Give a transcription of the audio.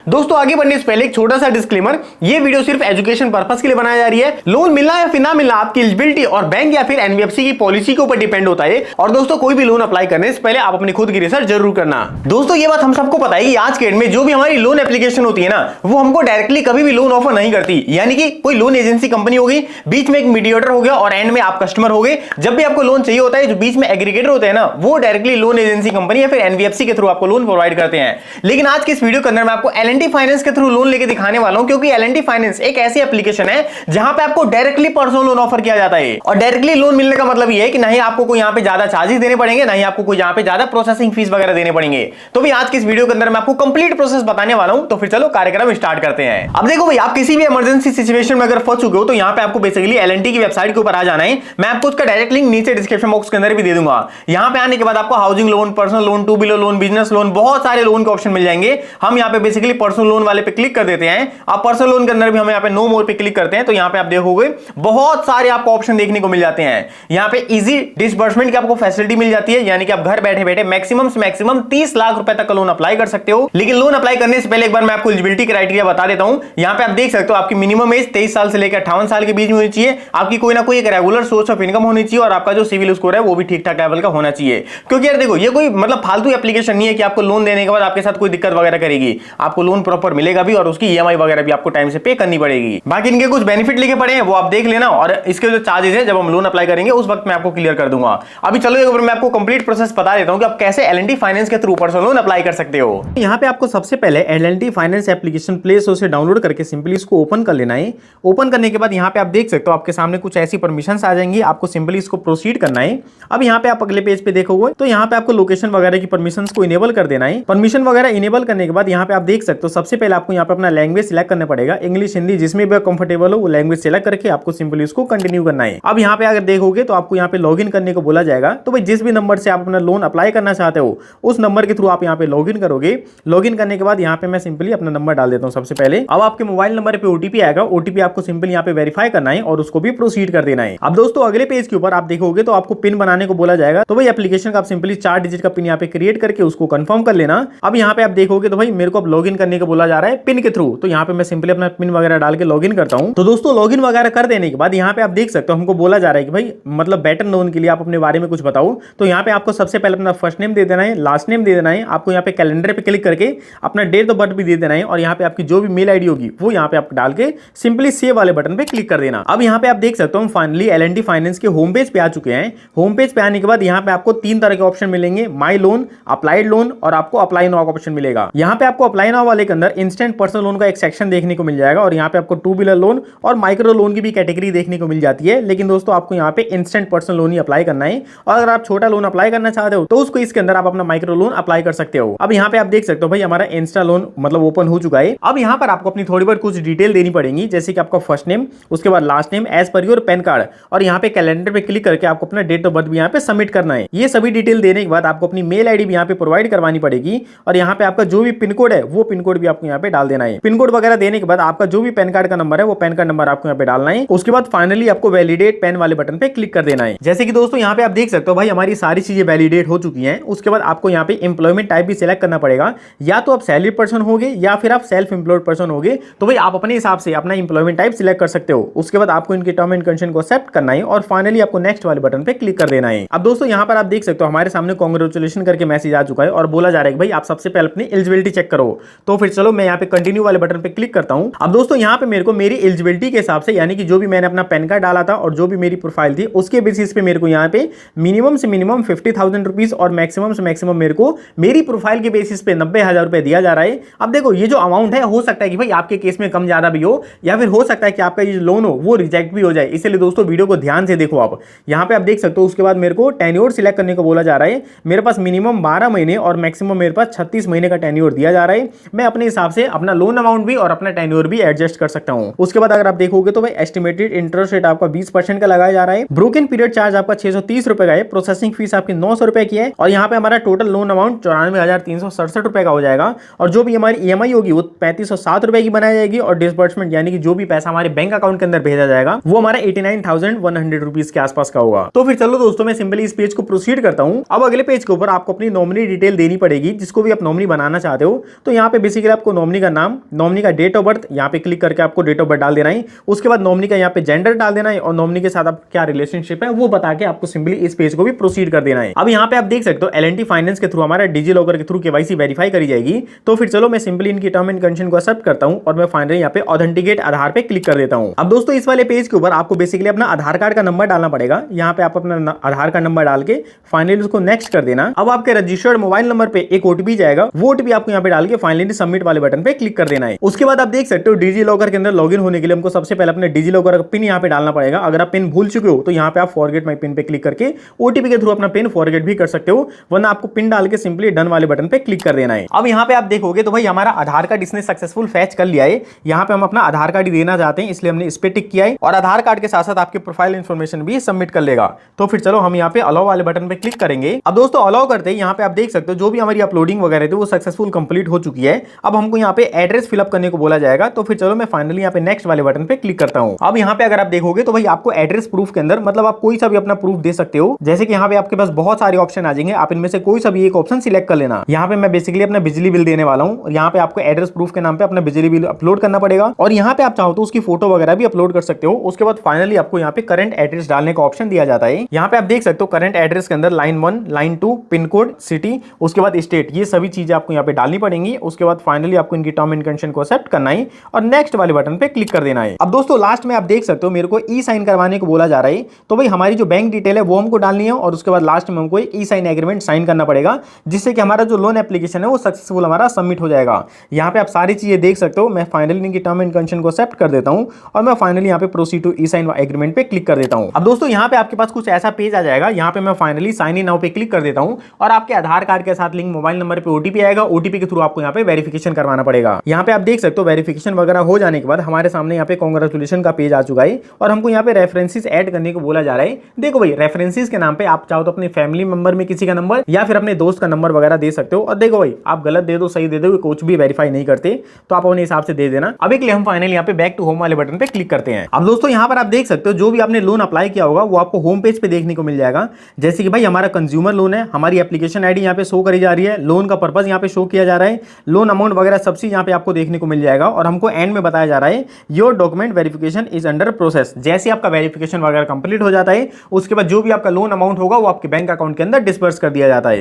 दोस्तों आगे बढ़ने से पहले एक छोटा सा डिस्क्लेमर, ये वीडियो सिर्फ एजुकेशन पर्पस के लिए बनाई जा रही है। लोन मिलना या फिर ना मिलना आपकी एलिजिबिलिटी और बैंक या फिर एनबीएफसी की पॉलिसी के ऊपर डिपेंड होता है। और दोस्तों कोई भी लोन अप्लाई करने से पहले आप अपनी खुद की रिसर्च जरूर करना। दोस्तों ये बात हम सबको पता है कि आज के डेट में जो भी हमारी लोन एप्लीकेशन होती है ना, वो हमको डायरेक्टली कभी भी लोन ऑफर नहीं करती। यानी कि कोई लोन एजेंसी कंपनी होगी, बीच में एक मीडिएटर हो गया और एंड में आप कस्टमर हो गए। जब भी आपको लोन चाहिए होता है, जो बीच में एग्रीगेटर होते हैं ना, वो डायरेक्टली लोन एजेंसी कंपनी या फिर एनबीएफसी के थ्रू आपको लोन प्रोवाइड करते हैं। लेकिन आज के इस वीडियो के अंदर मैं आपको एल&टी फाइनेंस के थ्रू लोन लेके दिखाने वाला हूं, क्योंकि एल&टी फाइनेंस एक ऐसी एप्लीकेशन है जहां पे आपको डायरेक्टली पर्सनल लोन ऑफर किया जाता है। और डायरेक्टली लोन मिलने का मतलब ये है कि नहीं आपको कोई यहां पे ज्यादा चार्जेस देने पड़ेंगे, नहीं आपको कोई यहां पे ज्यादा प्रोसेसिंग फीस वगैरह देने पड़ेंगे। तो भी आज की इस वीडियो के अंदर मैं आपको कंप्लीट प्रोसेस बताने वाला हूं। तो फिर चलो कार्यक्रम स्टार्ट करते हैं। अब देखो भाई, आप किसी भी इमरजेंसी सिचुएशन में अगर फंस चुके हो तो यहां पे आपको बेसिकली एल&टी की वेबसाइट के ऊपर आ जाना है। मैं आपको उसका डायरेक्ट लिंक नीचे डिस्क्रिप्शन बॉक्स के अंदर भी दे दूंगा। यहां पे आने के बाद आपको housing loan, personal loan, two wheeler loan, business loan, बहुत सारे लोन के ऑप्शन मिल जाएंगे। हम यहां पे बेसिकली पर्सनल लोन वाले पे क्लिक कर देते हैं। आप पर्सनल लोन के अंदर भी हम यहाँ पे नो मोर पे क्लिक करते हैं तो यहाँ पे आप देखोगे बहुत सारे आपको ऑप्शन देखने को मिल जाते हैं। यहाँ पे इजी डिसबर्समेंट की आपको फैसिलिटी मिल जाती है, यानी कि आप घर बैठे बैठे मैक्सिमम से मैक्सिमम 30 लाख रुपए तक का लोन अप्लाई कर सकते हो। लेकिन लोन अप्लाई करने से पहले एक बार मैं आपको एलिजिबिलिटी क्राइटेरिया बता देता हूं। यहाँ पे आप देख सकते हो आपकी मिनिमम एज 23 साल से लेकर 58 साल के बीच में होनी चाहिए। आपकी कोई ना कोई एक रेगुलर सोर्स ऑफ इनकम होनी चाहिए और आपका जो सिविल स्कोर है वो भी ठीक ठाक लेवल का होना चाहिए। क्योंकि यार देखो, ये कोई मतलब फालतू एप्लीकेशन नहीं है कि आपको लोन देने के बाद आपके साथ कोई दिक्कत वगैरह करेगी। आपको लोन प्रॉपर मिलेगा भी और उसकी ईएमआई वगैरह भी आपको टाइम से पे करनी पड़ेगी। बाकी इनके कुछ बेनिफिट लिखे पड़े हैं, वो आप देख लेना। और इसके जो चार्जेस हैं जब हम लोन अप्लाई करेंगे उस वक्त मैं आपको क्लियर कर दूंगा। अभी चलो एक बार मैं आपको कंप्लीट प्रोसेस बता देता हूं कि आप कैसे एल&टी फाइनेंस के थ्रू पर्सनल लोन अप्लाई कर सकते हो। यहां पे आपको सबसे पहले L&T finance application play store से डाउनलोड करके सिंपली इसको ओपन कर लेना है। ओपन करने के बाद यहां पे आप देख सकते हो आपके सामने कुछ ऐसी परमिशंस आ जाएंगी। आपको सिंपली इसको प्रोसीड करना है। अब यहां पे आप अगले पेज पे देखोगे तो यहां पे आपको लोकेशन वगैरह की परमिशंस को इनेबल कर देना है। परमिशन वगैरह इनेबल करने के बाद यहां पे आप देख सकते हो सबसे पहले आपको यहां पे अपना लैंग्वेज सिलेक्ट करना पड़ेगा। इंग्लिश, हिंदी, जिसमें भी कंफर्टेबल हो वो लैंग्वेज सेलेक्ट करके आपको सिंपली इसको कंटिन्यू करना है। अब यहाँ पे अगर देखोगे तो आपको यहाँ पे लॉगिन करने को बोला जाएगा। तो भाई जिस भी नंबर से आप अपना लोन अप्लाई करना चाहते हो उस नंबर के थ्रू आप यहाँ पे लॉगिन करोगे। लॉगिन करने के बाद यहाँ पे मैं सिंपली अपना नंबर डाल देता हूँ सबसे पहले। अब आपके मोबाइल नंबर पे ओटीपी आएगा। ओटीपी आपको सिंपली यहाँ पे वेरीफाई करना है और उसको भी प्रोसीड कर देना है। अब दोस्तों अगले पेज के ऊपर आप देखोगे तो आपको पिन बनाने को बोला जाएगा। तो भाई एप्लीकेशन का आप सिंपली 4 डिजिट का पिन यहाँ पे क्रिएट करके उसको कंफर्म कर लेना। अब यहाँ पे आप देखोगे तो भाई मेरे को अब लॉगिन करने को बोला जा रहा है पिन के थ्रू। तो यहाँ पे मैं सिंपली अपना पिन वगैरह डाल के लॉगिन करता हूँ। तो दोस्तों लॉगिन वगैरह कर देने के बाद यहाँ पे आप देख सकते हो हमको बोला जा रहा है कि भाई मतलब बेटर लोन के लिए आप अपने बारे में कुछ बताओ। तो यहाँ पे आपको सबसे पहले अपना फर्स्ट नेम दे देना है, लास्ट नेम दे देना है। आपको यहाँ पे कैलेंडर पे क्लिक करके अपना डेट ऑफ बर्थ भी दे देना है और यहाँ पे आपकी जो भी मेल आईडी होगी वो यहाँ पे आप डाल के सिंपली सेव वाले बटन पे क्लिक कर देना। अब यहाँ पे आप देख सकते हो हम फाइनली एल&टी फाइनेंस के होम पेज पे आ चुके हैं। होम पेज पे आने के बाद यहाँ पे आपको 3 तरह के ऑप्शन मिलेंगे, माई लोन, अप्लाइड लोन और आपको अप्लाई नाउ का ऑप्शन मिलेगा। यहाँ पे आपको अप्लाई नाउ वाले के अंदर इंस्टेंट पर्सनल लोन का एक सेक्शन देखने को मिल जाएगा और यहाँ पे आपको टू व्हीलर लोन और माइक्रो लोन की भी कैटेगरी देखने को मिल जाती है। लेकिन दोस्तों आपको यहाँ पे इंस्टेंट पर्सनल लोन ही अप्लाई करना है और अगर आप छोटा लोन अप्लाई करना चाहते हो तो उसको इसके अंदर आप अपना माइक्रो लोन अप्लाई कर सकते हो। अब यहाँ पे आप देख सकते हो भाई हमारा इंस्टा लोन मतलब ओपन हो चुका है। अब यहाँ पर आपको अपनी थोड़ी बहुत कुछ डिटेल देनी पड़ेगी, जैसे कि आपका फर्स्ट नेम, उसके बाद last name as per your PAN card और यहाँ पे कैलेंडर पे क्लिक करके आपको अपना डेट ऑफ बर्थ भी यहाँ पे सबमिट करना है। ये सभी डिटेल देने के बाद आपको अपनी मेल आईडी भी यहाँ पे प्रोवाइड करवानी पड़ेगी और यहाँ पे आपका जो भी पिन कोड है वो पिन कोड भी आपको यहाँ पे डाल देना है। पिन कोड वगैरह देने के बाद आपका जो भी पैन कार्ड का नंबर है वो पैन कार्ड नंबर आपको यहाँ पे डालना है। उसके बाद फाइनली आपको वैलिडेट पेन वाले बटन पे क्लिक कर देना है। जैसे कि दोस्तों यहाँ पे आप देख सकते हो भाई हमारी सारी चीजें वैलिडेट हो चुकी हैं। उसके बाद आपको यहाँ पे एम्प्लॉयमेंट टाइप भी सिलेक्ट करना पड़ेगा, या तो आप सैलरी पर्सन होगे या फिर आप सेल्फ एम्प्लॉयड पर्सन होगे। तो भाई आप अपने हिसाब से अपना एम्प्लॉयमेंट टाइप सिलेक्ट कर सकते हो। उसके बाद आपको इनके टर्म एंड कंडीशन को एक्सेप्ट करना है और फाइनली आपको नेक्स्ट वाले बटन पे क्लिक कर देना है। अब दोस्तों यहाँ पर आप देख सकते हो हमारे सामने कांग्रेचुलेशन करके मैसेज आ चुका है और बोला जा रहा है कि भाई आप सबसे पहले अपनी एलिजिबिलिटी चेक करो। तो फिर चलो मैं यहाँ पे कंटिन्यू वाले बटन पे क्लिक करता हूँ। अब दोस्तों यहाँ पे मेरे को मेरी एलिजिबिलिटी के हिसाब से, यानी कि जो भी मैंने अपना पैन कार्ड डाला था और जो भी मेरी प्रोफाइल थी उसके बेसिस पे मेरे को यहाँ पे मिनिमम से मिनिमम 50,000 रुपीज और मैक्सिमम से मैक्सिमम मेरे को मेरी प्रोफाइल के बेसिस पे 90,000 रुपए दिया जा रहा है। अब देखो ये जो अमाउंट है हो सकता है कि भाई आपके केस में कम ज्यादा भी हो या फिर हो सकता है कि आपका ये लोन हो वो रिजेक्ट भी हो जाए। इसलिए दोस्तों वीडियो को ध्यान से देखो। आप यहाँ पे आप देख सकते हो उसके बाद मेरे को टेन्योर सिलेक्ट करने को बोला जा रहा है। मेरे पास मिनिमम 12 महीने और मैक्सिमम मेरे पास 36 महीने का टेन्योर दिया जा रहा है। मैं अपने हिसाब से अपना लोन अमाउंट भी और अपना टेन्योर भी एडजस्ट कर सकता हूं। उसके बाद अगर आप देखोगे तो भाई एस्टिमेटेड इंटरेस्ट रेट आपका 20% का लगाया जा रहा है। ब्रोकन पीरियड चार्ज आपका 630 रुपए का है। प्रोसेसिंग फीस आपकी 900 रुपए की है और यहाँ पे हमारा टोटल लोन अमाउंट 94,367 रुपए का हो जाएगा और जो भी हमारी ईएमआई होगी वो 3507 रुपए की बनाई जाएगी और डिसबर्समेंट यानी कि जो भी पैसा हमारे बैंक अकाउंट के अंदर भेजा जाएगा वो हमारा 89,100 रुपीज के आसपास का होगा। तो फिर चलो दोस्तों मैं सिंपली इस पेज को प्रोसीड करता हूं। अब अगले पेज के ऊपर आपको अपनी नॉमिनी डिटेल देनी पड़ेगी, जिसको भी आप नॉमिनी बनाना चाहते हो। तो यहाँ पे बेसिकली आपको नॉमिनी का नाम, नॉमिनी का डेट ऑफ बर्थ यहाँ पे क्लिक करके आपको डेट ऑफ बर्थ डाल देना है। उसके बाद नॉमिनी का यहाँ पे जेंडर डाल देना है और नॉमिनी के साथ आप क्या रिलेशनशिप है वो बता के आपको सिंपली इस पेज को भी प्रोसीड कर देना है। अब यहाँ पे आप देख सकते हो L&T फाइनेंस के थ्रू हमारा डिजी लॉकर के थ्रू केवाईसी वेरीफाई करी जाएगी। तो फिर चलो मैं सिंपली इनकी टर्म एंड कंडीशन को एक्सेप्ट करता हूं और मैं फाइनली यहाँ पे ऑथेंटिकेट आधार पे क्लिक कर देता हूं। अब दोस्तों इस वाले पेज के ऊपर आपको बेसिकली अपना आधार कार्ड का नंबर डालना पड़ेगा। यहाँ पे आप अपना आधार कार्ड नंबर डाल के फाइनली उसको नेक्स्ट कर देना। अब आपके रजिस्टर्ड मोबाइल नंबर पे एक ओटीपी जाएगा, वो ओटीपी आपको यहाँ पे डाल के फाइनली सबमिट वाले बटन पे क्लिक कर देना है। उसके बाद आप देख सकते हो डिजी लॉकर के अंदर लॉगिन होने के लिए हमको सबसे पहले अपने डिजी लॉकर का पिन यहाँ पे डालना पड़ेगा। अगर आप पिन भूल चुके हो तो यहाँ पे आप फॉरगेट माई पिन पे क्लिक करके ओटीपी के थ्रू अपना पिन फॉरगेट भी कर सकते हो, वरना आपको पिन डाल के सिंपली डन वाले बटन पे क्लिक कर देना है। अब यहाँ पे आप देखोगे तो भाई हमारा आधार कार्ड इसने सक्सेसफुल फैच कर लिया है। यहाँ पे हम अपना आधार कार्ड देना चाहते हैं इसलिए हमने इस पे टिक किया है और आधार कार्ड के साथ साथ आपके प्रोफाइल इन्फॉर्मेशन भी सबमिट कर लेगा। तो फिर चलो हम यहाँ पे अलाउ वाले बटन पे क्लिक करेंगे। अब दोस्तों अलाउ करते हैं यहाँ पे आप देख सकते हो जो भी हमारी अपलोडिंग वगैरह थी वो सक्सेसफुल कंप्लीट हो चुकी है। अब हमको यहाँ पे एड्रेस फिलअप करने को बोला जाएगा। तो फिर चलो मैं फाइनली यहाँ पे नेक्स्ट वाले बटन पे क्लिक करता हूँ। अब यहाँ पे अगर आप देखोगे तो भाई आपको एड्रेस प्रूफ के अंदर मतलब आप कोई सा भी अपना प्रूफ दे सकते हो। जैसे कि यहाँ पे आपके पास बहुत सारे ऑप्शन आ जाएंगे, आप इनमें से कोई सा भी एक ऑप्शन सिलेक्ट कर लेना। यहाँ पे मैं बेसिकली अपना बिजली बिल देने वाला हूँ और यहाँ पे आपको एड्रेस प्रूफ के नाम पे अपना बिजली बिल अपलोड करना पड़ेगा और यहाँ पे आप चाहो तो उसकी फोटो वगैरह भी अपलोड कर सकते हो। उसके बाद फाइनली आपको यहाँ पे करंट एड्रेस डालने का ऑप्शन दिया जाता है। यहाँ पे आप देख सकते हो करंट एड्रेस के अंदर line 1, line 2, pin code, city, उसके बाद स्टेट, ये सभी चीजें आपको यहाँ पे डालनी पड़ेंगी। उसके बाद फाइनली आपको इनकी टर्म एंड कंडीशन को एक्सेप्ट करना है और नेक्स्ट वाले बटन पे क्लिक कर देना है। अब दोस्तों लास्ट में आप देख सकते हो मेरे को ई साइन करवाने को बोला जा रहा है। तो भाई हमारी जो बैंक डिटेल है वो हमको डालनी है और उसके बाद लास्ट में हमको ई साइन एग्रीमेंट साइन करना पड़ेगा, जिससे कि हमारा जो लोन एप्लीकेशन है वो सक्सेसफुल हमारा सबमिट हो जाएगा। यहाँ पे आप सारी चीजें देख सकते हो। मैं फाइनली इनकी टर्म एंड कंडीशन को एक्सेप्ट कर देता हूँ और मैं फाइनली यहाँ पे proceed to e sign agreement पे क्लिक कर देता हूँ। अब दोस्तों यहाँ पे आपके पास कुछ ऐसा पेज आ जाएगा। यहाँ पे मैं फाइनली साइन इन नाउ पे क्लिक कर देता हूँ और आपके आधार कार्ड के साथ लिंक मोबाइल नंबर पे ओटीपी आएगा। ओटीपी के थ्रू आपको यहाँ पे वेरिफिकेशन करवाना पड़ेगा। यहाँ पे आप देख सकते हो वेरिफिकेशन वगैरह हो जाने के बाद हमारे सामने यहाँ पे कांग्रेचुलेशन का पेज आ चुका है और हमको यहाँ पे रेफरेंसेस ऐड करने को बोला जा रहा है। देखो भाई रेफरेंसेस के नाम पे आप चाहो तो अपने फैमिली मेंबर में किसी का नंबर या फिर अपने दोस्त का नंबर वगैरह दे सकते हो। और देखो भाई आप गलत दे दो सही दे दो कुछ भी वेरीफाई नहीं करते, तो आप अपने हिसाब से दे देना। अभी के लिए हम फाइनली यहाँ पे बैक टू होम वाले बटन पे क्लिक करते हैं। अब दोस्तों यहाँ पर आप देख सकते हो जो भी आपने लोन अप्लाई किया होगा वो आपको होम पेज पे देखने को मिल जाएगा। जैसे कि भाई हमारा कंज्यूमर लोन है, हमारी एप्लीकेशन आईडी यहाँ पे शो करी जा रही है, लोन का पर्पस यहाँ पे शो किया जा रहा है, लोन अमाउंट वगैरह सब चीज यहाँ पे आपको देखने को मिल जाएगा और हमको एंड में बताया जा रहा है your document verification is under process. जैसे आपका वेरिफिकेशन वगैरह कंप्लीट हो जाता है उसके बाद जो भी आपका लोन अमाउंट होगा वो आपके बैंक अकाउंट के अंदर डिस्पर्स कर दिया जाता है।